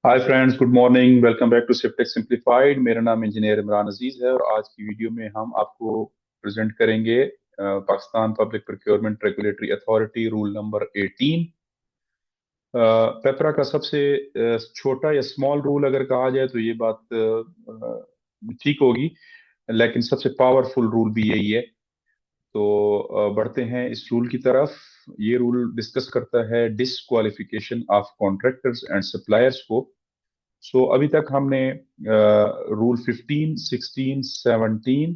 Hi friends, good morning. Welcome back to सिफ्टेक simplified. मेरा नाम इंजीनियर इमरान अजीज है और आज की वीडियो में हम आपको प्रेजेंट करेंगे Pakistan public procurement regulatory authority rule number 18। पेपरा का सबसे छोटा या स्मॉल रूल अगर कहा जाए तो ये बात ठीक होगी, लेकिन सबसे पावरफुल रूल भी यही है। तो बढ़ते हैं इस रूल की तरफ। ये रूल डिस्कस करता है disqualification of contractors and suppliers को। अभी तक हमने रूल 15, 16, 17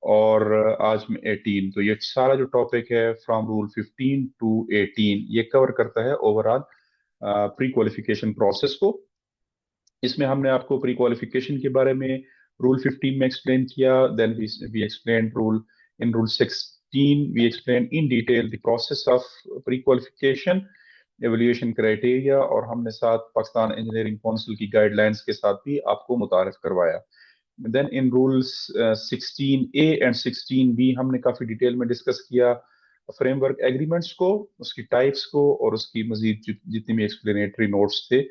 और आज में 18, तो ये सारा जो टॉपिक है फ्रॉम रूल 15 टू 18 ये कवर करता है ओवरऑल प्री क्वालिफिकेशन प्रोसेस को। इसमें हमने आपको प्री क्वालिफिकेशन के बारे में रूल 15 में एक्सप्लेन किया। Then we explain rule in rule 16 we explain in detail the process of pre qualification, evaluation criteria, और हमने साथ पाकिस्तान इंजीनियरिंग काउंसिल की गाइडलाइंस के साथ भी आपको मुतारफ करवाया। Then in rules 16A and 16B हमने काफी डिटेल में डिस्कस किया फ्रेमवर्क एग्रीमेंट्स को, उसकी टाइप्स को और उसकी मजीद जितनी भी एक्सप्लेनेटरी नोट्स थे।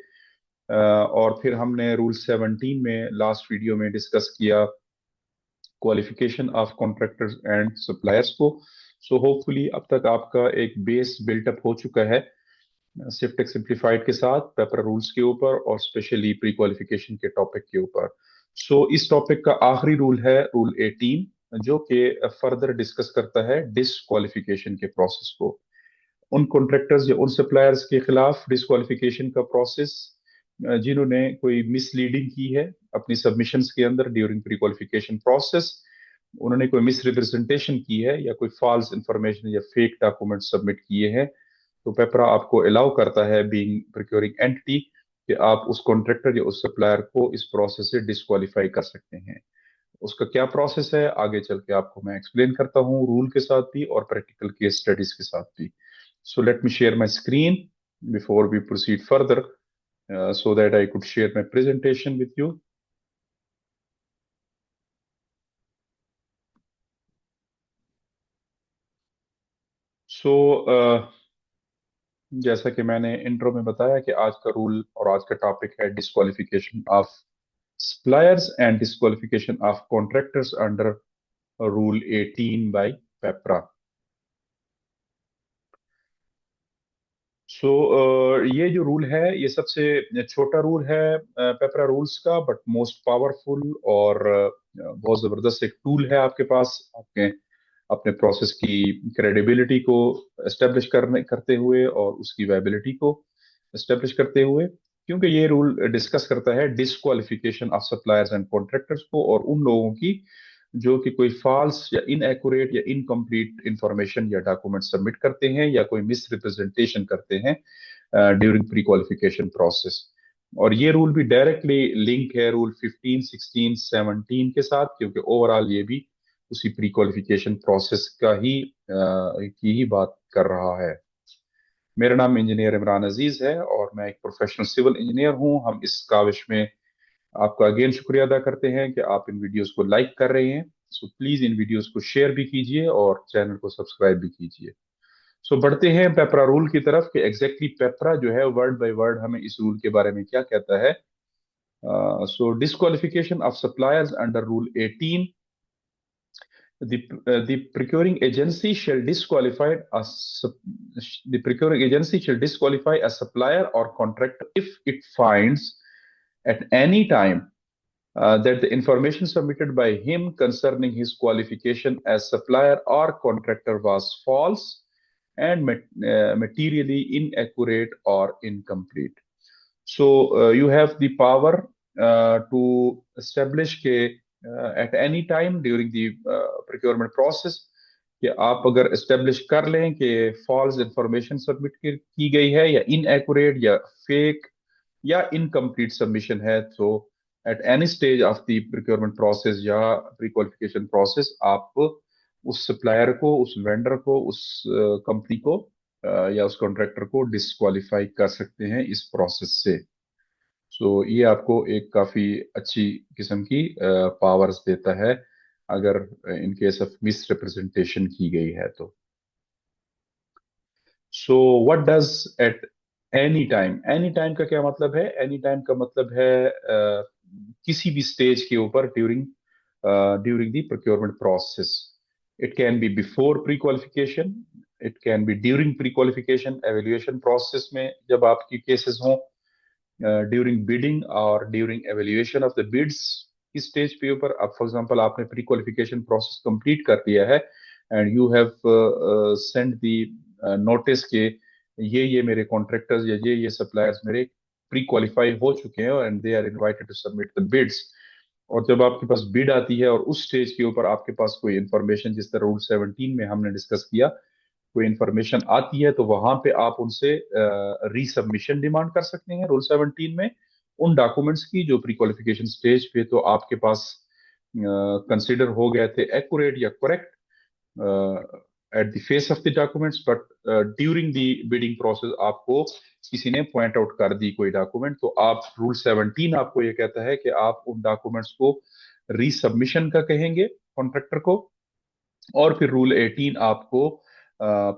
और फिर हमने रूल 17 में लास्ट वीडियो में डिस्कस किया qualification of contractors and suppliers को। होपफुली अब तक आपका एक बेस बिल्टअप हो चुका है सिफ्टेक सिंप्लीफाइड के साथ पेपर रूल्स के ऊपर और स्पेशली प्री क्वालिफिकेशन के टॉपिक के ऊपर। इस टॉपिक का आखिरी रूल है रूल 18, जो कि फर्दर डिस्कस करता है डिसक्वालिफिकेशन के प्रोसेस को। उन कॉन्ट्रैक्टर्स या उन सप्लायर्स के खिलाफ डिसक्वालिफिकेशन का प्रोसेस जिन्होंने कोई मिसलीडिंग की है अपनी सबमिशंस के अंदर ड्यूरिंग प्री क्वालिफिकेशन प्रोसेस, उन्होंने कोई मिस रिप्रेजेंटेशन की है या कोई फॉल्स इंफॉर्मेशन या फेक डॉक्यूमेंट सबमिट किए हैं, तो पेपरा आपको अलाउ करता है बीइंग प्रोक्योरिंग एंटिटी कि आप उस कॉन्ट्रैक्टर या उस सप्लायर को इस प्रोसेस से डिस्क्वालीफाई कर सकते हैं। उसका क्या प्रोसेस है आगे चल के आपको मैं एक्सप्लेन करता हूँ, रूल के साथ भी और प्रैक्टिकल केस स्टडीज के साथ भी। Let me share my screen before we proceed further so that I could share my presentation with you. So जैसा कि मैंने इंट्रो में बताया कि आज का रूल और आज का टॉपिक है disqualification of suppliers and disqualification of contractors under rule 18 by PEPRA. ये जो रूल है ये सबसे छोटा रूल है पेपरा रूल्स का, बट मोस्ट पावरफुल और बहुत जबरदस्त एक टूल है आपके पास आपके अपने प्रोसेस की क्रेडिबिलिटी को एस्टेब्लिश करते हुए और उसकी वायबिलिटी को एस्टेब्लिश करते हुए, क्योंकि ये रूल डिस्कस करता है disqualification of suppliers and contractors को और उन लोगों की जो कि कोई फॉल्स या इनएक्यूरेट या इनकम्प्लीट इंफॉर्मेशन या डॉक्यूमेंट सबमिट करते हैं या कोई मिस रिप्रेजेंटेशन करते हैं ड्यूरिंग प्री क्वालिफिकेशन प्रोसेस। और ये रूल भी डायरेक्टली लिंक है रूल 15, 16, 17 के साथ, क्योंकि ओवरऑल ये भी उसी प्री क्वालिफिकेशन प्रोसेस की ही बात कर रहा है। मेरा नाम इंजीनियर इमरान अजीज है और मैं एक प्रोफेशनल सिविल इंजीनियर हूं। हम इस काविश में आपका अगेन शुक्रिया अदा करते हैं कि आप इन वीडियोस को लाइक कर रहे हैं। प्लीज इन वीडियोस को शेयर भी कीजिए और चैनल को सब्सक्राइब भी कीजिए। बढ़ते हैं पेपरा रूल की तरफ कि एग्जैक्टली पेपरा जो है वर्ड बाय वर्ड हमें इस रूल के बारे में क्या कहता है। Disqualification of suppliers under Rule 18. The procuring agency shall disqualify a supplier or contractor if it finds at any time that the information submitted by him concerning his qualification as supplier or contractor was false and materially inaccurate or incomplete. You have the power to establish at any time during the procurement process कि आप अगर establish कर लें कि false information submit की गई है या इनएक्यूरेट या फेक या इनकम्प्लीट सबमिशन है, तो at any stage of the procurement process या प्री क्वालिफिकेशन प्रोसेस आप उस सप्लायर को, उस वेंडर को, उस कंपनी को या उस कॉन्ट्रैक्टर को डिस्क्वालीफाई कर सकते हैं इस प्रोसेस से। ये आपको एक काफी अच्छी किस्म की पावर्स देता है अगर इन केस ऑफ मिस रिप्रेजेंटेशन की गई है तो। What does at any time का क्या मतलब है? एनी टाइम का मतलब है किसी भी स्टेज के ऊपर during during the procurement process. It can be before pre qualification, it can be during pre qualification evaluation process में जब आपकी केसेस हों, ड्यूरिंग बिडिंग और during evaluation of the bids की स्टेज पे ऊपर. अब फॉर एग्जांपल आपने प्री क्वालिफिकेशन प्रोसेस कंप्लीट कर दिया है and you have send the notice के ये मेरे कॉन्ट्रैक्टर्स या ये सप्लायर्स मेरे प्री क्वालिफाई हो चुके हैं and they are invited to submit the bids. और जब आपके पास बिड आती है और उस स्टेज के ऊपर आपके पास कोई इंफॉर्मेशन, जिस तरह रूल 17 में हमने डिस्कस किया, कोई इंफॉर्मेशन आती है तो वहां पे आप उनसे रीसबमिशन डिमांड कर सकते हैं रूल 17 में उन डॉक्यूमेंट्स की जो प्री क्वालिफिकेशन स्टेज पे तो आपके पास कंसिडर हो गए थे एक्यूरेट या correct at the face of the documents, but during the bidding process आपको किसी ने पॉइंट आउट कर दी कोई डॉक्यूमेंट, तो आप रूल 17 आपको ये कहता है कि आप उन डॉक्यूमेंट्स को रीसबमिशन का कहेंगे कॉन्ट्रैक्टर को. और फिर रूल 18 आपको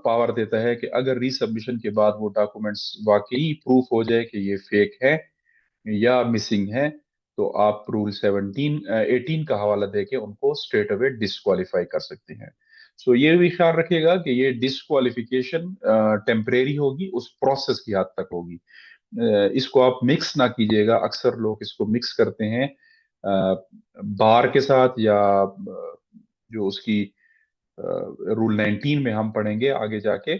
पावर देता है कि अगर रीसबमिशन के बाद वो डॉक्यूमेंट्स वाकई प्रूफ हो जाए कि ये फेक है या मिसिंग है, तो आप रूल 18 का हवाला देके उनको स्ट्रेट अवे डिस्क्वालीफाई कर सकते हैं. सो ये भी ख्याल रखिएगा कि ये डिस्क्वालिफिकेशन टेम्परेरी होगी, उस प्रोसेस की हद तक होगी. इसको आप मिक्स ना कीजिएगा. अक्सर लोग इसको मिक्स करते हैं बार के साथ या जो उसकी रूल 19 में हम पढ़ेंगे आगे जाके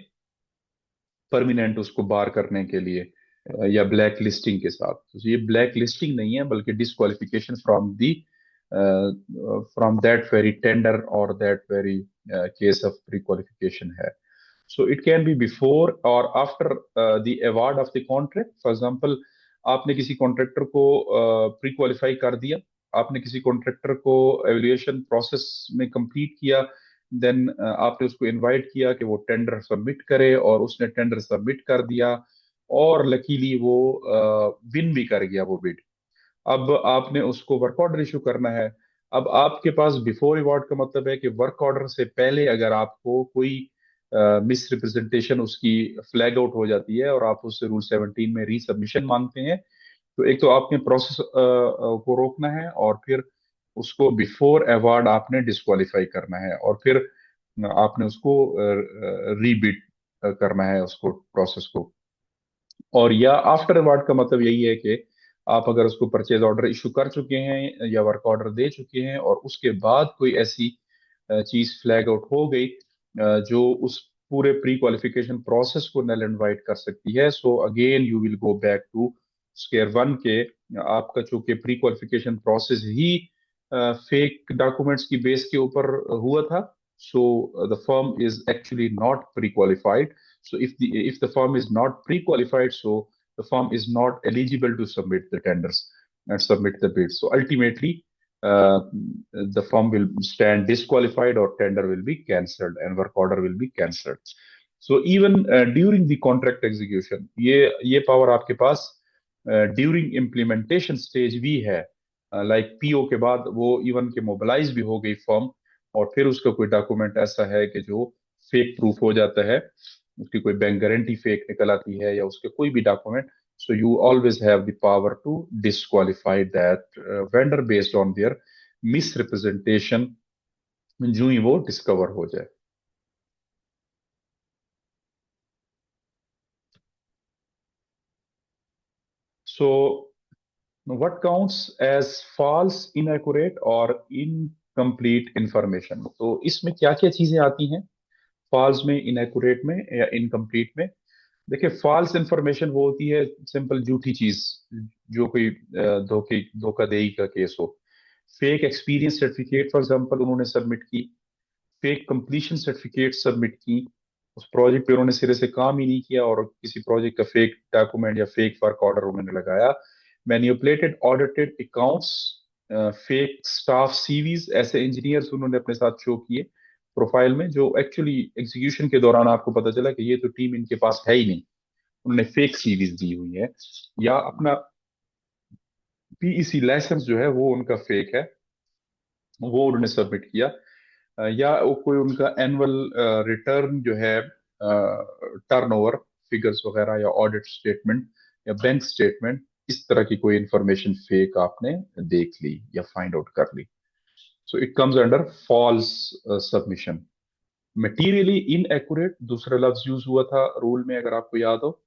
परमानेंट उसको बार करने के लिए या ब्लैक लिस्टिंग के साथ. तो ये ब्लैक लिस्टिंग नहीं है बल्कि disqualification from that very tender और that very case of pre qualification है. So it can be before और after the award of the contract. For example आपने किसी कॉन्ट्रैक्टर को प्री क्वालिफाई कर दिया, आपने किसी कॉन्ट्रैक्टर को एवेल्युएशन प्रोसेस में कंप्लीट किया, देन आपने उसको इनवाइट किया कि वो टेंडर सबमिट करे और उसने टेंडर सबमिट कर दिया और लकीली वो विन भी कर गया वो बिड. अब आपने उसको वर्क ऑर्डर इशू करना है. अब आपके पास बिफोर अवार्ड का मतलब है कि वर्क ऑर्डर से पहले अगर आपको कोई मिस रिप्रेजेंटेशन उसकी फ्लैग आउट हो जाती है और आप उससे रूल 17 में रीसबमिशन मांगते हैं, तो एक तो आपने प्रोसेस को रोकना है और फिर उसको बिफोर अवार्ड आपने डिस्क्वालीफाई करना है और फिर आपने उसको रीबिड करना है उसको प्रोसेस को. और या आफ्टर अवार्ड का मतलब यही है कि आप अगर उसको परचेज ऑर्डर इशू कर चुके हैं या वर्क ऑर्डर दे चुके हैं और उसके बाद कोई ऐसी चीज फ्लैग आउट हो गई जो उस पूरे प्री क्वालिफिकेशन प्रोसेस को नल एंड वाइड कर सकती है, so again you will go back to square one के आपका चूंकि प्री क्वालिफिकेशन प्रोसेस ही फेक डॉक्यूमेंट्स की बेस के ऊपर हुआ था, so the firm is actually not pre qualified. So if the firm is not pre-qualified, so the firm is not eligible to submit the tenders and submit the bids. So ultimately, uh, the firm will stand disqualified or tender will be cancelled and work order will be cancelled. So even during the contract execution, ये power आपके पास during implementation stage भी है. Like PO के बाद वो even के mobilise भी हो गई फर्म और फिर उसका कोई डॉक्यूमेंट ऐसा है कि जो फेक प्रूफ हो जाता है, उसकी कोई बैंक गारंटी फेक निकल आती है या उसके कोई भी document, so you always have the power to disqualify that vendor based on their misrepresentation जो ही वो डिस्कवर हो जाए. So what counts as false, inaccurate और इनकम्प्लीट इंफॉर्मेशन. तो इसमें क्या क्या चीजें आती हैं फॉल्स में, इनएक्यूरेट में या इनकम्प्लीट में? देखिए फॉल्स इंफॉर्मेशन वो होती है सिंपल झूठी चीज जो कोई धोखाधड़ी का केस हो. Fake experience certificate for example उन्होंने सबमिट की, फेक कंप्लीशन सर्टिफिकेट सबमिट की, उस प्रोजेक्ट पे उन्होंने सिरे से काम ही नहीं किया और किसी प्रोजेक्ट का फेक डॉक्यूमेंट या फेक वर्क ऑर्डर उन्होंने लगाया. Manipulated audited accounts, fake staff CVs, ऐसे इंजीनियर्स उन्होंने अपने साथ शो किए प्रोफाइल में जो एक्चुअली एग्जीक्यूशन के दौरान आपको पता चला कि ये तो टीम इनके पास है ही नहीं, उन्होंने फेक सीवीज दी हुई है. या अपना पीईसी लाइसेंस जो है वो उनका फेक है, वो उन्होंने सबमिट किया. या वो कोई उनका एनुअल रिटर्न जो है टर्नओवर फिगर्स वगैरह या ऑडिट स्टेटमेंट या बैंक स्टेटमेंट, इस तरह की कोई इंफॉर्मेशन फेक आपने देख ली या फाइंड आउट कर ली, so it comes under false submission. Materially inaccurate दूसरा लफ्ज यूज हुआ था रूल में, अगर आपको याद हो।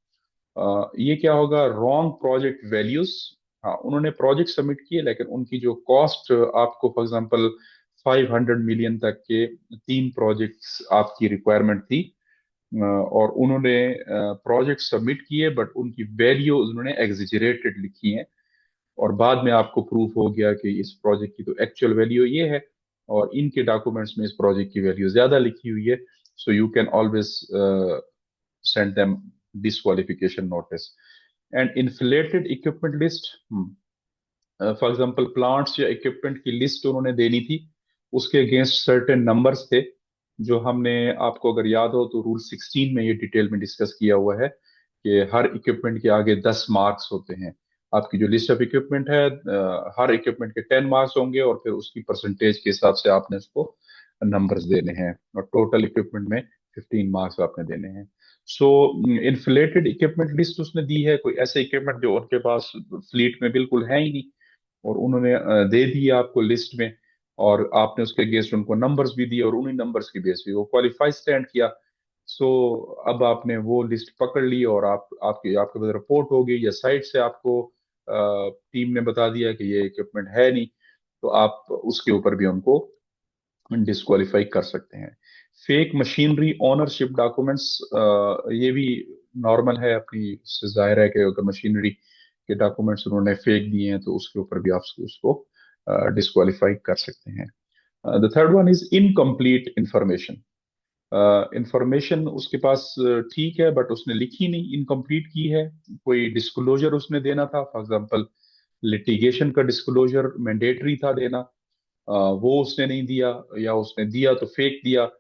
ये क्या होगा, रॉन्ग प्रोजेक्ट वैल्यूज। हाँ, उन्होंने प्रोजेक्ट सबमिट किए लेकिन उनकी जो कॉस्ट आपको फॉर एग्जांपल 500 मिलियन तक के 3 प्रोजेक्ट्स आपकी रिक्वायरमेंट थी, और उन्होंने प्रोजेक्ट सबमिट किए बट उनकी वैल्यू उन्होंने एग्जिजरेटेड लिखी है, और बाद में आपको प्रूफ हो गया कि इस प्रोजेक्ट की तो एक्चुअल वैल्यू ये है और इनके डॉक्यूमेंट्स में इस प्रोजेक्ट की वैल्यू ज्यादा लिखी हुई है, सो you can always send them disqualification notice. And inflated equipment list, for example plants या इक्विपमेंट की लिस्ट उन्होंने देनी थी, उसके अगेंस्ट सर्टेन नंबर्स थे जो हमने, आपको अगर याद हो तो रूल 16 में ये डिटेल में डिस्कस किया हुआ है कि हर इक्विपमेंट के आगे 10 मार्क्स होते हैं। आपकी जो लिस्ट ऑफ इक्विपमेंट है, हर इक्विपमेंट के 10 मार्क्स होंगे और फिर उसकी परसेंटेज के हिसाब से आपने उसको नंबर्स देने हैं, और टोटल इक्विपमेंट में 15 मार्क्स आपने देने हैं। सो इन्फ्लेटेड इक्विपमेंट लिस्ट उसने दी है, कोई ऐसे इक्विपमेंट जो उनके पास फ्लीट में बिल्कुल है ही नहीं, और उन्होंने दे दी आपको लिस्ट में, और आपने उसके अगेंस्ट उनको नंबर्स भी दिए और उन्हीं नंबर्स की बेस पे वो क्वालिफाई स्टैंड किया। सो अब आपने वो लिस्ट पकड़ ली और आपके आपके पास रिपोर्ट हो गई या साइट से आपको टीम ने बता दिया कि ये इक्विपमेंट है नहीं, तो आप उसके ऊपर भी उनको डिस्क्वालीफाई कर सकते हैं। फेक मशीनरी ओनरशिप डॉक्यूमेंट्स, ये भी नॉर्मल है अपनी से, जाहिर है कि अगर मशीनरी के डॉक्यूमेंट्स उन्होंने फेक दिए हैं तो उसके ऊपर भी आप उसको डिस्क्वालीफाई कर सकते हैं। The third one is incomplete information. Information उसके पास ठीक है बट उसने लिखी नहीं, इनकम्प्लीट की है। कोई डिस्क्लोजर उसने देना था, फॉर एग्जांपल लिटिगेशन का डिस्क्लोजर मैंडेटरी था देना, वो उसने नहीं दिया, या उसने दिया तो फेक दिया।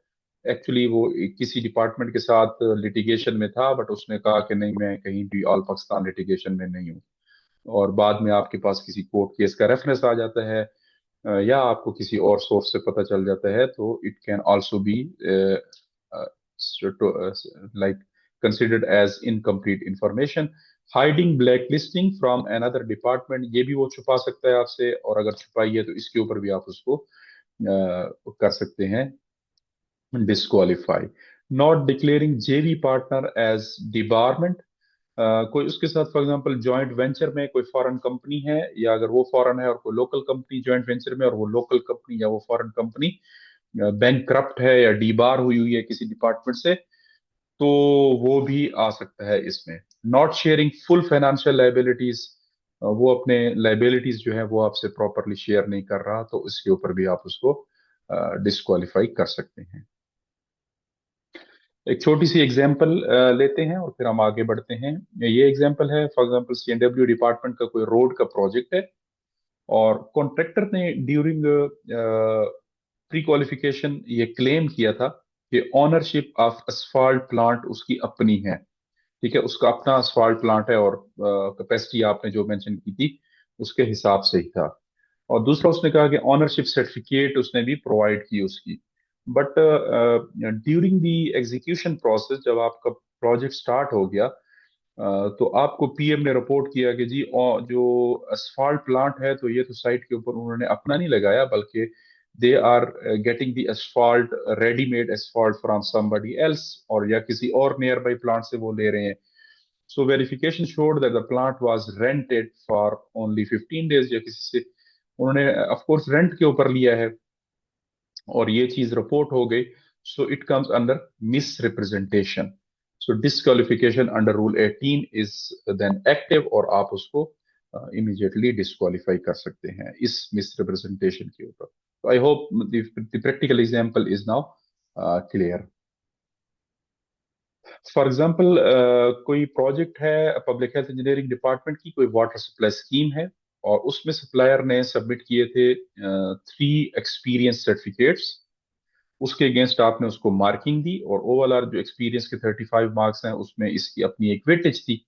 एक्चुअली वो किसी डिपार्टमेंट के साथ लिटिगेशन में था बट उसने कहा कि नहीं, मैं कहीं भी ऑल पाकिस्तान लिटिगेशन में नहीं हूँ, और बाद में आपके पास किसी कोर्ट केस का रेफरेंस आ जाता है, या आपको किसी और सोर्स से पता चल जाता है, तो it can also be like considered as incomplete information. Hiding blacklisting from another department, ये भी वो छुपा सकता है आपसे, और अगर छुपाई है तो इसके ऊपर भी आप उसको कर सकते हैं डिस्क्वालीफाई। नॉट डिक्लेयरिंग जेवी पार्टनर एज डिबारमेंट, कोई उसके साथ फॉर एग्जांपल जॉइंट वेंचर में कोई फॉरेन कंपनी है, या अगर वो फॉरेन है और कोई लोकल कंपनी जॉइंट वेंचर में, और वो लोकल कंपनी या वो फॉरेन कंपनी बैंक करप्ट है या डीबार हुई हुई है किसी डिपार्टमेंट से, तो वो भी आ सकता है इसमें। Not sharing full financial liabilities, वो अपने लाइबिलिटीज जो है वो आपसे प्रॉपरली शेयर नहीं कर रहा, तो इसके ऊपर भी आप उसको डिस्क्वालीफाई कर सकते हैं। एक छोटी सी एग्जांपल लेते हैं और फिर हम आगे बढ़ते हैं। ये एग्जांपल है, फॉर एग्जांपल सीएनडब्ल्यू डिपार्टमेंट का कोई रोड का प्रोजेक्ट है, और कॉन्ट्रैक्टर ने ड्यूरिंग प्री क्वालिफिकेशन ये क्लेम किया था कि ओनरशिप ऑफ असफाल्ट प्लांट उसकी अपनी है। ठीक है, उसका अपना असफाल्ट प्लांट है, और कैपेसिटी आपने जो मेंशन की थी उसके हिसाब से ही था। और दूसरा उसने कहा कि ऑनरशिप सर्टिफिकेट उसने भी प्रोवाइड की उसकी। But during the execution process, जब आपका प्रोजेक्ट स्टार्ट हो गया, तो आपको पीएम ने रिपोर्ट किया कि जी जो असफाल्ट प्लांट है तो ये तो साइट के ऊपर उन्होंने अपना नहीं लगाया, बल्कि they are getting the asphalt readymade asphalt from somebody else, और या किसी और नियर बाई प्लांट से वो ले रहे हैं। So verification showed that the plant was rented for only 15 days, या किसी से उन्होंने ऑफ कोर्स रेंट के ऊपर लिया है, और ये चीज रिपोर्ट हो गई, so it comes under misrepresentation. So disqualification under rule 18 is then active, और आप उसको इमीडिएटली डिस्क्वालीफाई कर सकते हैं इस मिस रिप्रेजेंटेशन के ऊपर। तो I hope the practical example is now clear. For example कोई प्रोजेक्ट है पब्लिक हेल्थ इंजीनियरिंग डिपार्टमेंट की, कोई वाटर सप्लाई स्कीम है, और उसमें सप्लायर ने सबमिट किए थे 3 एक्सपीरियंस सर्टिफिकेट्स। उसके अगेंस्ट आपने उसको मार्किंग दी, और ओवरऑल जो एक्सपीरियंस के 35 मार्क्स हैं उसमें इसकी अपनी एक वेटेज थी,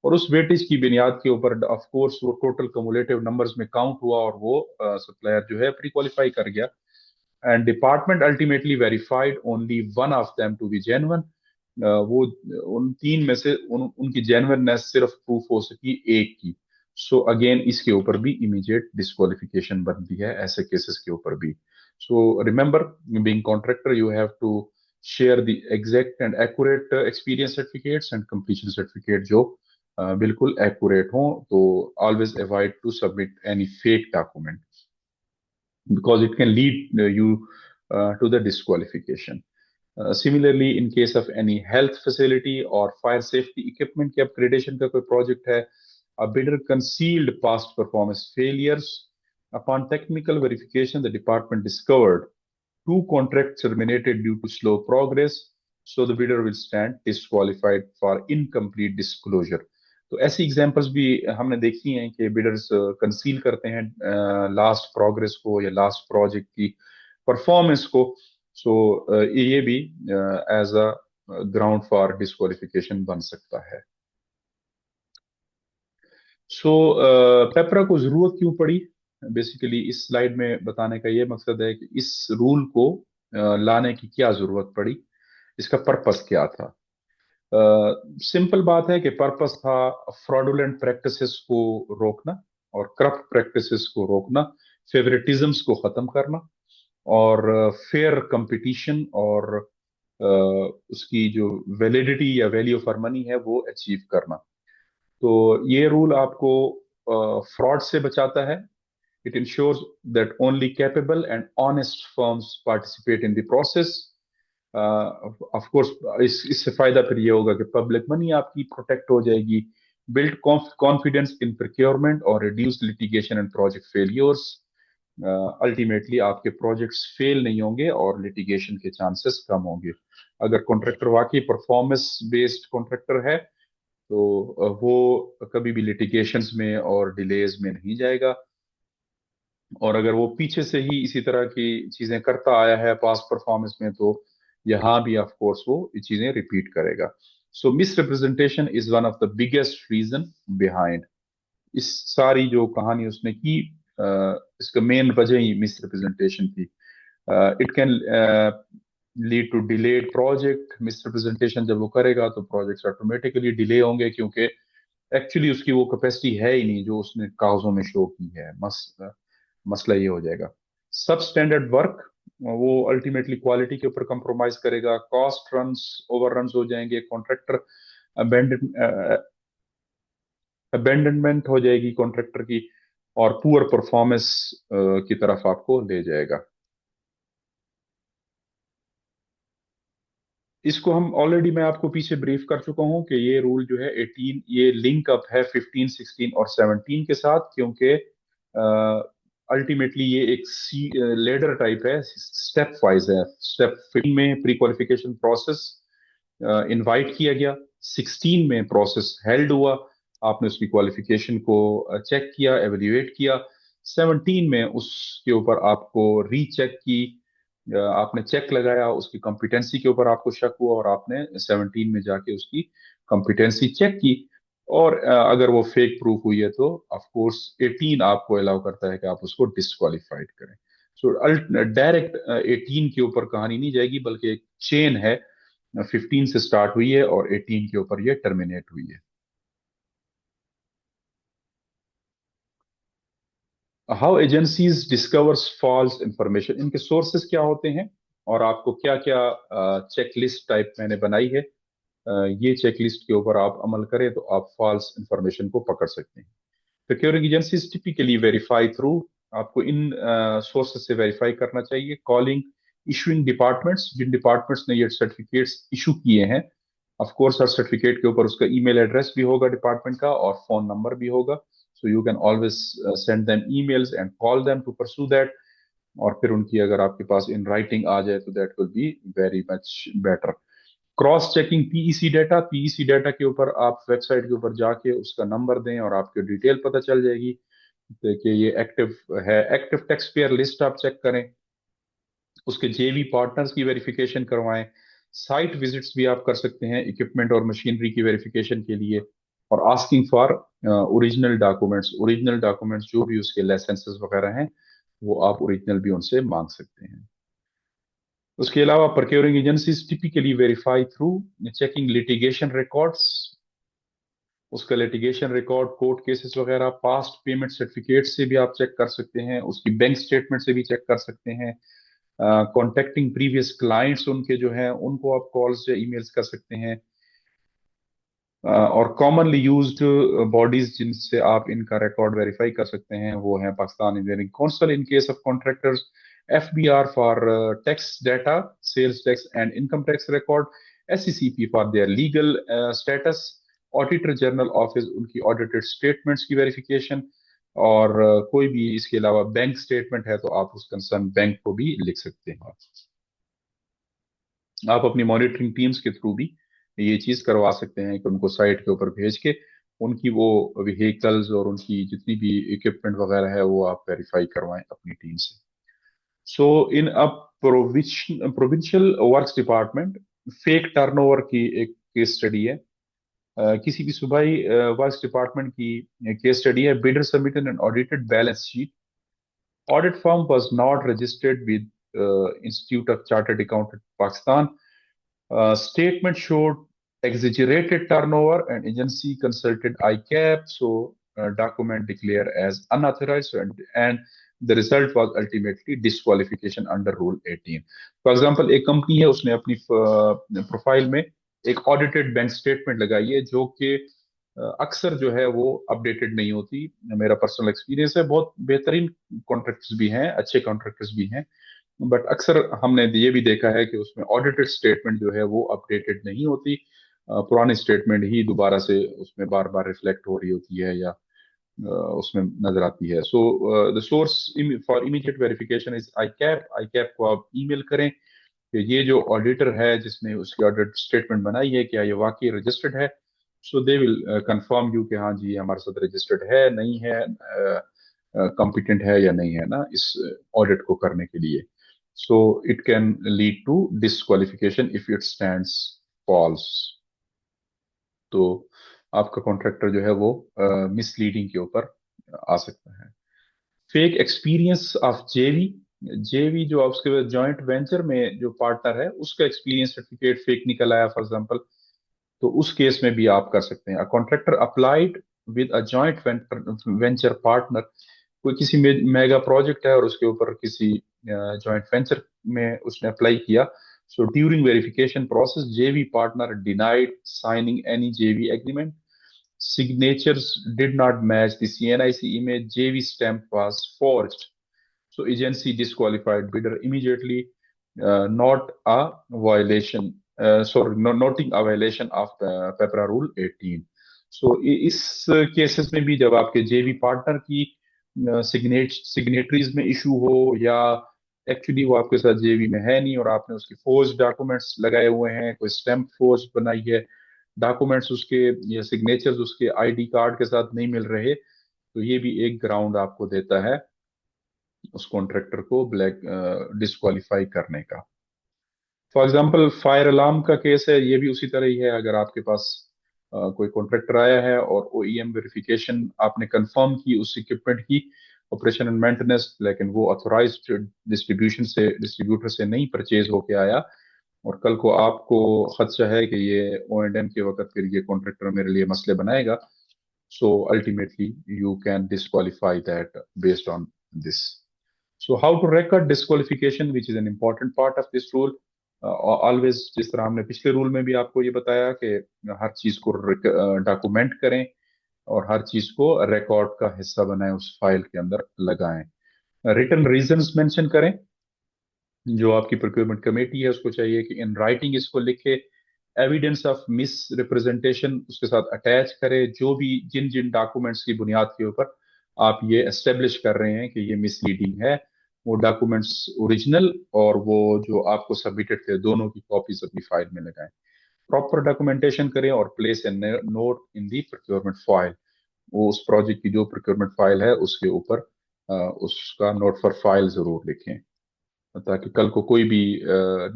और उस वेटेज की बुनियाद के ऊपर ऑफ कोर्स वो टोटल कमुलेटिव नंबर्स में काउंट हुआ, और वो सप्लायर जो है प्री क्वालिफाई कर गया। And department ultimately verified only one of them to be genuine, वो उन तीन में से उनकी जेन्युइननेस सिर्फ प्रूफ हो सकी एक की। सो अगेन इसके ऊपर भी इमीडिएट डिस्क्वालिफिकेशन बनती है, ऐसे केसेस के ऊपर भी। So remember, being contractor you have to share the exact and accurate experience certificates and completion certificate जो बिल्कुल एक्यूरेट हो। तो always avoid to submit any fake document because it can lead you to the disqualification. Similarly, in case of any health facility or fire safety equipment की upgradation का कोई project है, a bidder concealed past performance failures. Upon technical verification, the department discovered two contracts terminated due to slow progress, so the bidder will stand disqualified for incomplete disclosure. तो ऐसी examples भी हमने देखी हैं कि बिडर्स कंसील करते हैं last progress को या लास्ट प्रोजेक्ट की परफॉर्मेंस को। सो ये भी as a ground for disqualification बन सकता है। सो पेपरा को जरूरत क्यों पड़ी? बेसिकली इस स्लाइड में बताने का ये मकसद है कि इस रूल को लाने की क्या जरूरत पड़ी, इसका पर्पस क्या था। सिंपल बात है कि पर्पस था फ्रॉडुलेंट प्रैक्टिसेस को रोकना और करप्ट प्रैक्टिसेस को रोकना, फेवरेटिज्म्स को खत्म करना और फेयर कंपटीशन और उसकी जो वैलिडिटी या वैल्यू फॉर मनी है वो अचीव करना। तो ये रूल आपको फ्रॉड से बचाता है। It ensures that only capable and honest firms participate in the process. Of course इससे फायदा फिर ये होगा कि पब्लिक मनी आपकी प्रोटेक्ट हो जाएगी, बिल्ड कॉन्फिडेंस इन प्रोक्योरमेंट और reduce litigation and project failures. Ultimately आपके प्रोजेक्ट्स फेल नहीं होंगे और लिटिगेशन के चांसेस कम होंगे। अगर कॉन्ट्रैक्टर वाकई परफॉर्मेंस बेस्ड कॉन्ट्रैक्टर है तो वो कभी भी लिटिगेशंस में और डिलेज में नहीं जाएगा। और अगर वो पीछे से ही इसी तरह की चीजें करता आया है पास्ट परफॉर्मेंस में, तो यहाँ भी ऑफ कोर्स वो ये चीजें रिपीट करेगा। So misrepresentation is one of the biggest reason behind इस सारी जो कहानी उसने की। इसका मेन वजह ही मिस रिप्रेजेंटेशन थी। It can lead to delayed project. Misrepresentation जब वो करेगा तो प्रोजेक्ट्स ऑटोमेटिकली डिले होंगे, क्योंकि एक्चुअली उसकी वो कैपेसिटी है ही नहीं जो उसने कागजों में शो की है। मसला ये हो जाएगा। सब स्टैंडर्ड वर्क वो अल्टीमेटली क्वालिटी के ऊपर कंप्रोमाइज करेगा, कॉस्ट रन्स ओवर रन्स हो जाएंगे, कॉन्ट्रैक्टर अबेंडनमेंट हो जाएगी कॉन्ट्रैक्टर की, और पुअर परफॉर्मेंस की तरफ आपको ले जाएगा। इसको हम ऑलरेडी मैं आपको पीछे ब्रीफ कर चुका हूं कि ये रूल जो है 18 ये लिंक अप है 15, 16 और 17 के साथ, क्योंकि अल्टीमेटली ये एक लेडर टाइप है, स्टेप वाइज है। स्टेप 15 में प्री क्वालिफिकेशन प्रोसेस इनवाइट किया गया, 16 में प्रोसेस हेल्ड हुआ, आपने उसकी क्वालिफिकेशन को चेक किया, एवेल्युएट किया। 17 में उसके ऊपर आपको रीचेक की, आपने चेक लगाया, उसकी कॉम्पिटेंसी के ऊपर आपको शक हुआ और आपने 17 में जाके उसकी कॉम्पिटेंसी चेक की। और अगर वो फेक प्रूफ हुई है तो ऑफ कोर्स 18 आपको अलाउ करता है कि आप उसको डिस्क्वालिफाइड करें। सो डायरेक्ट 18 के ऊपर कहानी नहीं जाएगी, बल्कि एक चेन है, 15 से स्टार्ट हुई है और 18 के ऊपर ये टर्मिनेट हुई है। How agencies discovers false information, इनके सोर्सेस क्या होते हैं और आपको क्या क्या चेक लिस्ट टाइप मैंने बनाई है, ये चेक लिस्ट के ऊपर आप अमल करें तो आप फॉल्स इंफॉर्मेशन को पकड़ सकते हैं। Procuring agencies typically verify through, आपको इन सोर्सेस से वेरीफाई करना चाहिए। कॉलिंग इशूइंग डिपार्टमेंट्स, जिन डिपार्टमेंट्स ने ये सर्टिफिकेट्स इशू किए हैं, ऑफ कोर्स हर सर्टिफिकेट के ऊपर उसका ईमेल एड्रेस भी होगा डिपार्टमेंट का और फोन नंबर भी होगा। So you can always send them emails and call them to pursue that. और फिर उनकी अगर आपके पास इन राइटिंग आ जाए तो that will be very much better. Cross checking PEC data, PEC data के ऊपर आप वेबसाइट के ऊपर जाके उसका नंबर दें और आपकी डिटेल पता चल जाएगी। देखिए ये एक्टिव है, एक्टिव टैक्स पेयर लिस्ट आप चेक करें, उसके जेवी पार्टनर्स की वेरिफिकेशन करवाएं। साइट विजिट्स भी आप कर सकते हैं इक्विपमेंट और मशीनरी की वेरिफिकेशन के लिए। और asking for original documents, original documents जो भी उसके लाइसेंसेस वगैरह हैं वो आप ओरिजिनल भी उनसे मांग सकते हैं। उसके अलावा procuring agencies typically verify through checking litigation records, उसका लिटिगेशन रिकॉर्ड, कोर्ट केसेस वगैरह, पास्ट पेमेंट सर्टिफिकेट से भी आप चेक कर सकते हैं, उसकी बैंक स्टेटमेंट से भी चेक कर सकते हैं, कॉन्टेक्टिंग प्रीवियस क्लाइंट्स उनके जो हैं उनको आप कॉल्स या ईमेल्स कर सकते हैं। और कॉमनली यूज्ड बॉडीज जिनसे आप इनका रिकॉर्ड वेरीफाई कर सकते हैं वो है Pakistan engineering council in case of contractors, FBR for tax data, sales tax and income tax record, SCCP for their legal status, auditor general office उनकी ऑडिटेड स्टेटमेंट्स की वेरिफिकेशन, और कोई भी इसके अलावा बैंक स्टेटमेंट है तो आप उस कंसर्न बैंक को भी लिख सकते हैं। आप अपनी मॉनिटरिंग टीम्स के थ्रू भी ये चीज करवा सकते हैं कि उनको साइट के ऊपर भेज के उनकी वो व्हीकल्स और उनकी जितनी भी इक्विपमेंट वगैरह है वो आप वेरीफाई करवाएं अपनी टीम से। So in a provincial works department, fake turnover की एक केस स्टडी है। किसी भी सूबाई वर्क्स डिपार्टमेंट की केस स्टडी है। Bidder submitted an audited balance sheet, audit firm was not registered with institute of chartered accountant Pakistan. Statement showed exaggerated turnover and agency consulted ICAP, so document declared as unauthorized, and the result was ultimately disqualification under Rule 18. For example, एक company है उसने अपनी profile में एक audited bank statement लगाई है जो कि अक्सर जो है वो अपडेटेड नहीं होती। मेरा पर्सनल एक्सपीरियंस है, बहुत बेहतरीन कॉन्ट्रैक्टर्स भी हैं, अच्छे कॉन्ट्रैक्टर्स भी हैं, बट अक्सर हमने ये भी देखा है कि उसमें ऑडिटेड स्टेटमेंट जो है वो अपडेटेड नहीं होती। पुरानी स्टेटमेंट ही दोबारा से उसमें बार बार रिफ्लेक्ट हो रही होती है या उसमें नजर आती है। So the source for immediate verification is ICAP. ICAP को आप ईमेल करें कि ये जो ऑडिटर है जिसने उसकी ऑडिट स्टेटमेंट बनाई है क्या ये वाकई रजिस्टर्ड है। सो दे विल कंफर्म यू कि हाँ जी ये हमारे साथ रजिस्टर्ड है नहीं है, कॉम्पिटेंट है या नहीं है ना इस ऑडिट को करने के लिए। So it can lead to disqualification if it stands false. तो आपका कॉन्ट्रैक्टर जो है वो मिसलीडिंग के ऊपर आ सकता है। फेक एक्सपीरियंस ऑफ जेवी, जेवी जो उसके जॉइंट वेंचर में जो पार्टनर है उसका एक्सपीरियंस सर्टिफिकेट फेक निकल आया फॉर एग्जांपल, तो उस केस में भी आप कर सकते हैं। A contractor applied with a joint venture partner, कोई किसी मेगा प्रोजेक्ट है और उसके ऊपर किसी जॉइंट वेंचर में उसने अप्लाई किया। सो ड्यूरिंग वेरिफिकेशन प्रोसेस जेवी पार्टनर डिनाइड साइनिंग एनी जेवी agreement, signatures did not match the CNIC image, JV stamp was forged. So agency disqualified bidder immediately, not a violation, sorry, noting a violation of PEPRA Rule 18. So इस cases में भी जब आपके जेवी partner की signatories में issue हो या एक्चुअली वो आपके साथ जेवी में है नहीं और आपने उसके फोर्ज डॉक्यूमेंट्स लगाए हुए हैं, कोई स्टैम्प फोर्ज बनाई है, डॉक्यूमेंट्स उसके या सिग्नेचर्स उसके आईडी कार्ड के साथ नहीं मिल रहे, तो ये भी एक ग्राउंड आपको देता है उस कॉन्ट्रैक्टर को ब्लैक डिस्क्वालीफाई करने का। फॉर एग्जांपल फायर अलार्म का केस है, ये भी उसी तरह ही है। अगर आपके पास कोई कॉन्ट्रैक्टर आया है और ओईएम वेरिफिकेशन आपने कंफर्म की उस इक्विपमेंट की ऑपरेशन एंड मेंटेनेंस, लेकिन वो ऑथोराइज्ड डिस्ट्रीब्यूटर से नहीं परचेज होके आया और कल को आपको खदशा है कि ये O&M के वक्त फिर ये कॉन्ट्रैक्टर मेरे लिए मसले बनाएगा, so ultimately you can disqualify that based on this. So how to record disqualification, which is an important part of this rule. Always, जिस तरह हमने पिछले रूल में भी आपको ये बताया कि हर चीज को डॉक्यूमेंट करें और हर चीज को रिकॉर्ड का हिस्सा बनाएं, उस फाइल के अंदर लगाएं। रिटन रीजंस मेंशन करें, जो आपकी प्रोक्योरमेंट कमेटी है उसको चाहिए कि इन राइटिंग इसको लिखे। एविडेंस ऑफ मिस रिप्रेजेंटेशन उसके साथ अटैच करें, जो भी जिन जिन डॉक्यूमेंट्स की बुनियाद के ऊपर आप ये एस्टेब्लिश कर रहे हैं कि ये मिसलीडिंग है, वो डॉक्यूमेंट्स ओरिजिनल और वो जो आपको सबमिटेड थे दोनों की कॉपीज अपनी फाइल में लगाएं। प्रॉपर डॉक्यूमेंटेशन करें और place a note in the procurement file, वो उस प्रोजेक्ट की जो प्रोक्योरमेंट फाइल है उसके ऊपर उसका नोट फॉर फाइल जरूर लिखें, ताकि कल को कोई भी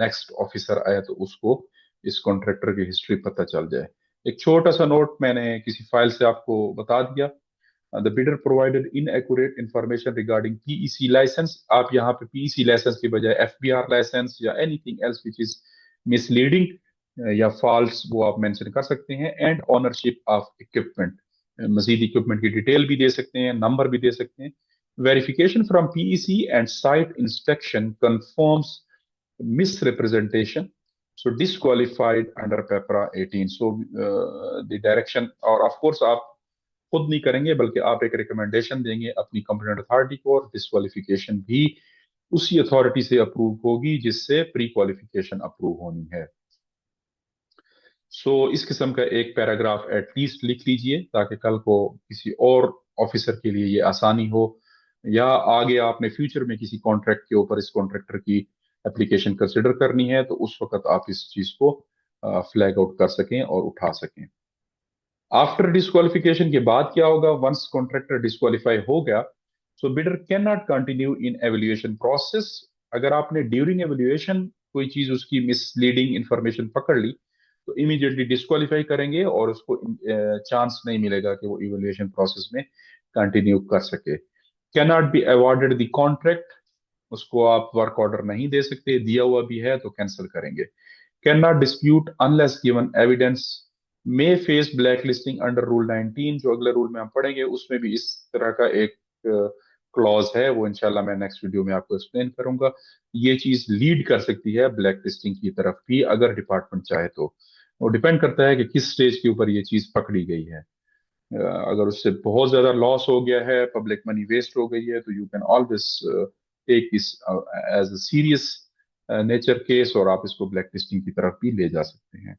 नेक्स्ट ऑफिसर आए तो उसको इस कॉन्ट्रैक्टर की हिस्ट्री पता चल जाए। एक छोटा सा नोट मैंने किसी फाइल से आपको बता दिया, the bidder provided inaccurate information regarding PEC license, आप यहाँ पे पीईसी लाइसेंस की बजाय एफबीआर लाइसेंस या anything else which is misleading या फॉल्स वो आप मेंशन कर सकते हैं। एंड ओनरशिप ऑफ इक्विपमेंट, मजीद इक्विपमेंट की डिटेल भी दे सकते हैं, नंबर भी दे सकते हैं। Verification from PEC and site inspection confirms misrepresentation, so disqualified under PEPRA 18. So the direction, और ऑफ कोर्स आप खुद नहीं करेंगे बल्कि आप एक रिकमेंडेशन देंगे अपनी कंप्लेंट अथॉरिटी को, और डिस्क्वालिफिकेशन भी उसी अथॉरिटी से अप्रूव होगी जिससे प्री क्वालिफिकेशन अप्रूव होनी है। इस किस्म का एक पैराग्राफ एटलीस्ट लिख लीजिए ताकि कल को किसी और ऑफिसर के लिए ये आसानी हो, या आगे आपने फ्यूचर में किसी कॉन्ट्रैक्ट के ऊपर इस कॉन्ट्रैक्टर की एप्लीकेशन कंसिडर करनी है तो उस वक्त आप इस चीज को फ्लैग आउट कर सकें और उठा सकें। आफ्टर डिस्क्वालिफिकेशन के बाद क्या होगा? वंस कॉन्ट्रैक्टर डिस्क्वालीफाई हो गया, so bidder can not continue in evaluation process. अगर आपने ड्यूरिंग एवेल्युएशन कोई चीज उसकी मिसलीडिंग इंफॉर्मेशन पकड़ ली तो इमीडिएटली डिस्क्वालीफाई करेंगे और उसको चांस नहीं मिलेगा कि वो इवेल्युएशन प्रोसेस में कंटिन्यू कर सके। Can not be awarded the contract, उसको आप वर्क ऑर्डर नहीं दे सकते, दिया हुआ भी है तो कैंसिल करेंगे। Can not dispute unless given evidence, may face black listing under rule 19, जो अगले रूल में हम पढ़ेंगे उसमें भी इस तरह का एक क्लॉज है, वो इंशाल्लाह मैं नेक्स्ट वीडियो में आपको एक्सप्लेन करूंगा। ये चीज लीड कर सकती है ब्लैक लिस्टिंग की तरफ भी अगर डिपार्टमेंट चाहे तो। वो डिपेंड करता है कि किस स्टेज के ऊपर ये चीज पकड़ी गई है। अगर उससे बहुत ज्यादा लॉस हो गया है, पब्लिक मनी वेस्ट हो गई है, तो you can always take this as a serious nature case और आप इसको ब्लैक लिस्टिंग की तरफ भी ले जा सकते हैं।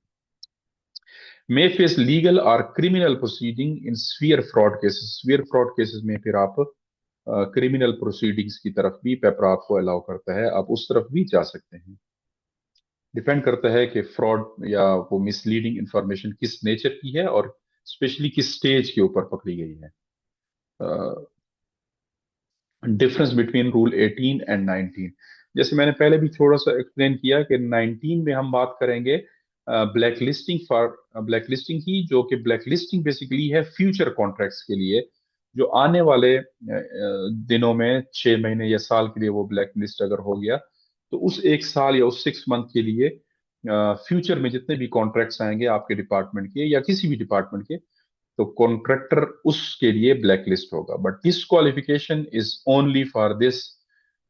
मे फेस लीगल और criminal proceeding in sphere fraud cases, sphere fraud cases में फिर आप क्रिमिनल प्रोसीडिंग्स की तरफ भी पेपरा आपको अलाउ करता है, आप उस तरफ भी जा सकते हैं। डिपेंड करता है कि फ्रॉड या वो मिसलीडिंग इंफॉर्मेशन किस नेचर की है और स्पेशली किस स्टेज के ऊपर पकड़ी गई है। डिफरेंस बिटवीन रूल 18 एंड 19, जैसे मैंने पहले भी थोड़ा सा एक्सप्लेन किया कि 19 में हम बात करेंगे black listing for black listing की, जो कि ब्लैक लिस्टिंग बेसिकली है फ्यूचर कॉन्ट्रैक्ट्स के लिए, जो आने वाले दिनों में 6 महीने या साल के लिए वो ब्लैक लिस्ट अगर हो गया तो उस एक साल या उस 6 मंथ के लिए फ्यूचर में जितने भी कॉन्ट्रैक्ट्स आएंगे आपके डिपार्टमेंट के या किसी भी डिपार्टमेंट के, तो कॉन्ट्रैक्टर उसके लिए ब्लैक लिस्ट होगा। But this qualification is only for this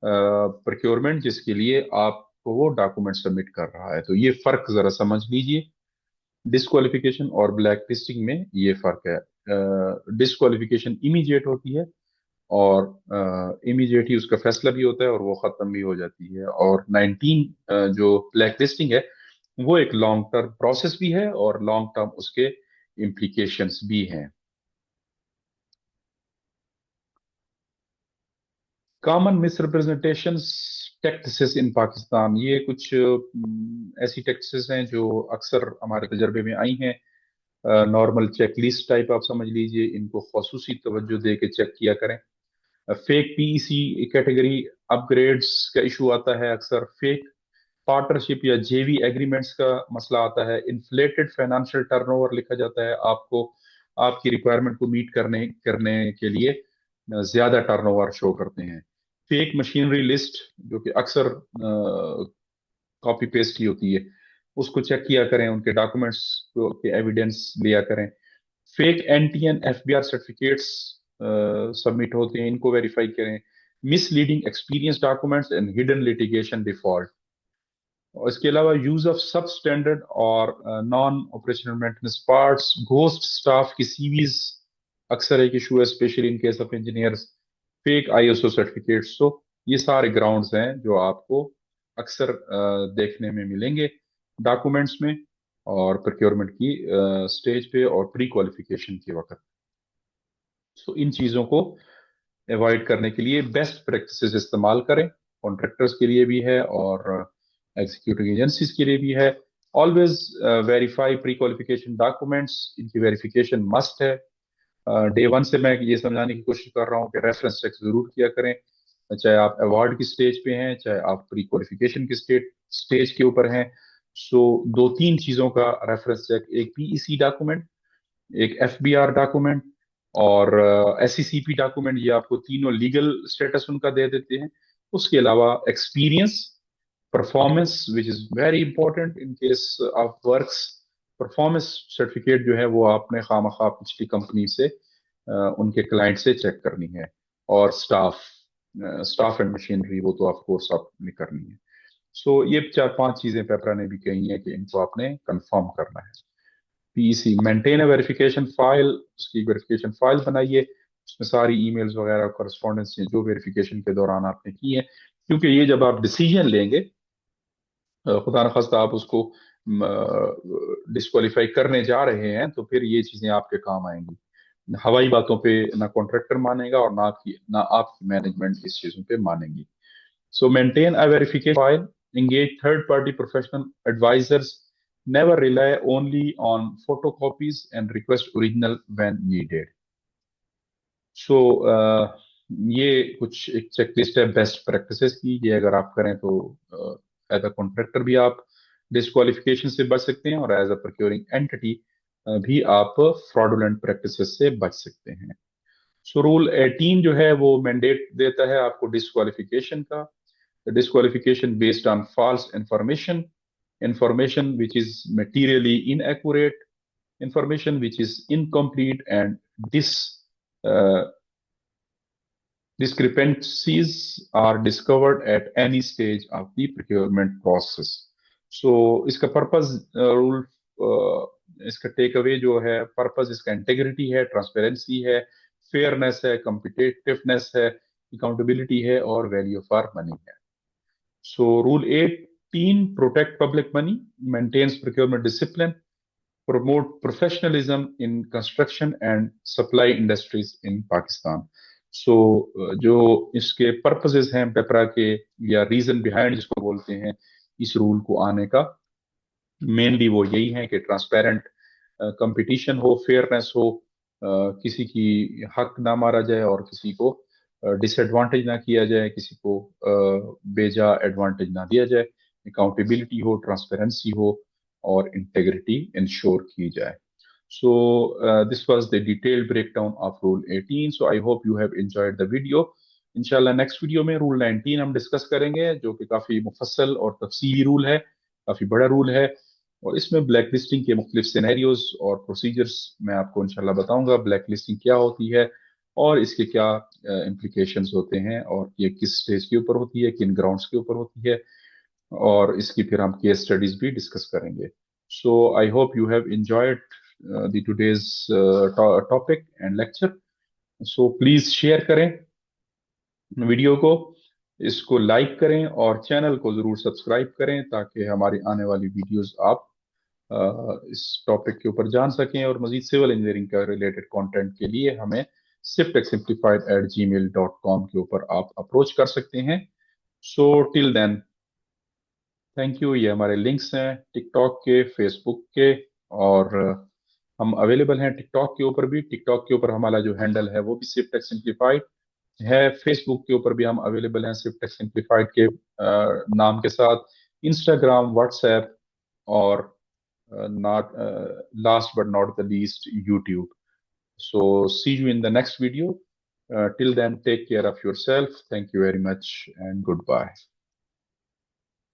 procurement जिसके लिए आपको वो डॉक्यूमेंट सबमिट कर रहा है। तो ये फर्क जरा समझ लीजिए, डिस्क्वालिफिकेशन और ब्लैक लिस्टिंग में ये फर्क है। डिस्क्वालिफिकेशन इमीडिएट होती है और इमीडिएट ही उसका फैसला भी होता है और वो खत्म भी हो जाती है, और 19 जो ब्लैक लिस्टिंग है वो एक लॉन्ग टर्म प्रोसेस भी है और लॉन्ग टर्म उसके इम्प्लीकेशंस भी हैं। कॉमन मिसरिप्रेजेंटेशन टैक्सेस इन पाकिस्तान, ये कुछ ऐसी टैक्सेस हैं जो अक्सर हमारे तजर्बे में आई हैं। नॉर्मल चेकलिस्ट टाइप आप समझ लीजिए, इनको खसूसी तवज्जो दे के चेक किया करें। फेक पीईसी कैटेगरी अपग्रेड्स का इशू आता है अक्सर, फेक पार्टनरशिप या जेवी एग्रीमेंट्स का मसला आता है, इन्फ्लेटेड फाइनेंशियल टर्नओवर लिखा जाता है आपको, आपकी रिक्वायरमेंट को मीट करने करने के लिए ज्यादा टर्नओवर शो करते हैं। फेक मशीनरी लिस्ट जो कि अक्सर कॉपी पेस्ट ही होती है, उसको चेक किया करें, उनके डॉक्यूमेंट्स के एविडेंस लिया करें। Fake NTN FBR certificates submit होते हैं, इनको वेरीफाई करें। Misleading experience documents and hidden litigation default, और इसके अलावा यूज ऑफ सब स्टैंडर्ड और non operational maintenance parts, ghost staff की सीवीज अक्सर एक इशू है specially in case of engineers. Fake ISO certificates, तो ये सारे ग्राउंड्स हैं जो आपको अक्सर देखने में मिलेंगे डॉक्यूमेंट्स में और प्रोक्योरमेंट की स्टेज पे और प्री क्वालिफिकेशन के वक्त। सो इन चीजों को अवॉइड करने के लिए बेस्ट प्रैक्टिसेस इस्तेमाल करें, कॉन्ट्रैक्टर्स के लिए भी है और एग्जीक्यूटिव एजेंसीज के लिए भी है। Always verify pre qualification documents, इनकी वेरिफिकेशन मस्ट है। डे वन से मैं ये समझाने की कोशिश कर रहा हूँ कि रेफरेंस चेक जरूर किया करें, चाहे आप अवार्ड की स्टेज पे हैं चाहे आप प्री क्वालिफिकेशन की स्टेज के ऊपर हैं। सो दो तीन चीजों का रेफरेंस चेक, एक पीईसी डॉक्यूमेंट, एक एफबीआर डॉक्यूमेंट, और SECP डॉक्यूमेंट, ये आपको तीनों लीगल स्टेटस उनका दे देते हैं। उसके अलावा experience, performance which is very important in case of works. Performance certificate जो है वो आपने खामखा पिछली कंपनी से उनके क्लाइंट से चेक करनी है। और स्टाफ एंड मशीनरी, वो तो ऑफ कोर्स आपने करनी है। सो ये चार पांच चीजें पेपरा ने भी कही है कि इनको आपने कंफर्म करना है। PEC, maintain a verification file, उसकी वेरिफिकेशन फाइल बनाइए, उसमें सारी ईमेल्स वगैरह करस्पॉन्डेंस जो वेरिफिकेशन के दौरान आपने की है, क्योंकि ये जब आप डिसीजन लेंगे, खुदा न खास्ता आप उसको डिस्क्वालीफाई करने जा रहे हैं, तो फिर ये चीजें आपके काम आएंगी। हवाई बातों पे ना कॉन्ट्रैक्टर मानेगा और ना आपकी मैनेजमेंट इस चीजों पे मानेगी। So maintain a verification file, engage third-party professional advisors, never rely only on photocopies and request original when needed. So ये कुछ एक चेकलिस्ट है बेस्ट प्रैक्टिसेस की, ये अगर आप करें तो एज अ कॉन्ट्रैक्टर भी आप डिस्क्वालिफिकेशन से बच सकते हैं और एज अ प्रोक्योरिंग एंटिटी भी आप फ्रॉडुलेंट प्रैक्टिसेस से बच सकते हैं। सो रूल 18 जो है वो मैंडेट देता है आपको डिस्क्वालिफिकेशन का। Disqualification based on false information which is materially inaccurate, information which is incomplete, and uh, discrepancies are discovered at any stage of the procurement process. So इसका पर्पस रूल, इसका take away जो है, purpose इसका integrity है, transparency है, fairness है, competitiveness है, accountability है और वैल्यू फॉर मनी है। So rule 18, protect public money, maintains procurement discipline, promote professionalism in construction and supply industries in Pakistan. So जो इसके पर्पसेस हैं पेपरा के, या रीजन बिहाइंड जिसको बोलते हैं इस रूल को आने का, मेनली वो यही है कि ट्रांसपेरेंट कंपटीशन हो, फेयरनेस हो, किसी की हक ना मारा जाए और किसी को डिसएडवांटेज ना किया जाए, किसी को बेजा एडवांटेज ना दिया जाए, अकाउंटेबिलिटी हो, ट्रांसपेरेंसी हो और इंटेग्रिटी इंश्योर की जाए। So this was the detailed breakdown of Rule 18. So I hope you have enjoyed the video. इंशाल्लाह नेक्स्ट वीडियो में रूल 19 हम डिस्कस करेंगे, जो कि काफी मुफस्सल और तफसीली रूल है, काफी बड़ा रूल है। और इसमें ब्लैक लिस्टिंग के मुख्तलिफ सिनेरियोज और प्रोसीजर्स मैं आपको इंशाल्लाह बताऊंगा, ब्लैक लिस्टिंग क्या होती है और इसके क्या इम्प्लीकेशंस होते हैं, और ये किस स्टेज के ऊपर होती है, किन ग्राउंड्स के ऊपर होती है, और इसकी फिर हम केस स्टडीज भी डिस्कस करेंगे। So I hope you have enjoyed the today's topic and lecture. So please share करें वीडियो को, इसको लाइक करें और चैनल को जरूर सब्सक्राइब करें, ताकि हमारी आने वाली वीडियोस आप इस टॉपिक के ऊपर जान सकें। और मजीद सिविल इंजीनियरिंग का रिलेटेड कंटेंट के लिए हमें sifttechsimplified@gmail.com के ऊपर आप अप्रोच कर सकते हैं। So till then, thank you. ये हमारे लिंक्स हैं टिकटॉक के, फेसबुक के, और हम अवेलेबल हैं टिकटॉक के ऊपर भी। टिकटॉक के ऊपर हमारा जो हैंडल है वो भी सिर्फ टेक सिंप्लीफाइड है। फेसबुक के ऊपर भी हम अवेलेबल हैं सिर्फ टेक सिंप्लीफाइड के नाम के साथ। इंस्टाग्राम, व्हाट्सएप और not last but not the least, YouTube. So see you in the next video. Till then, take care of yourself. Thank you very much and goodbye.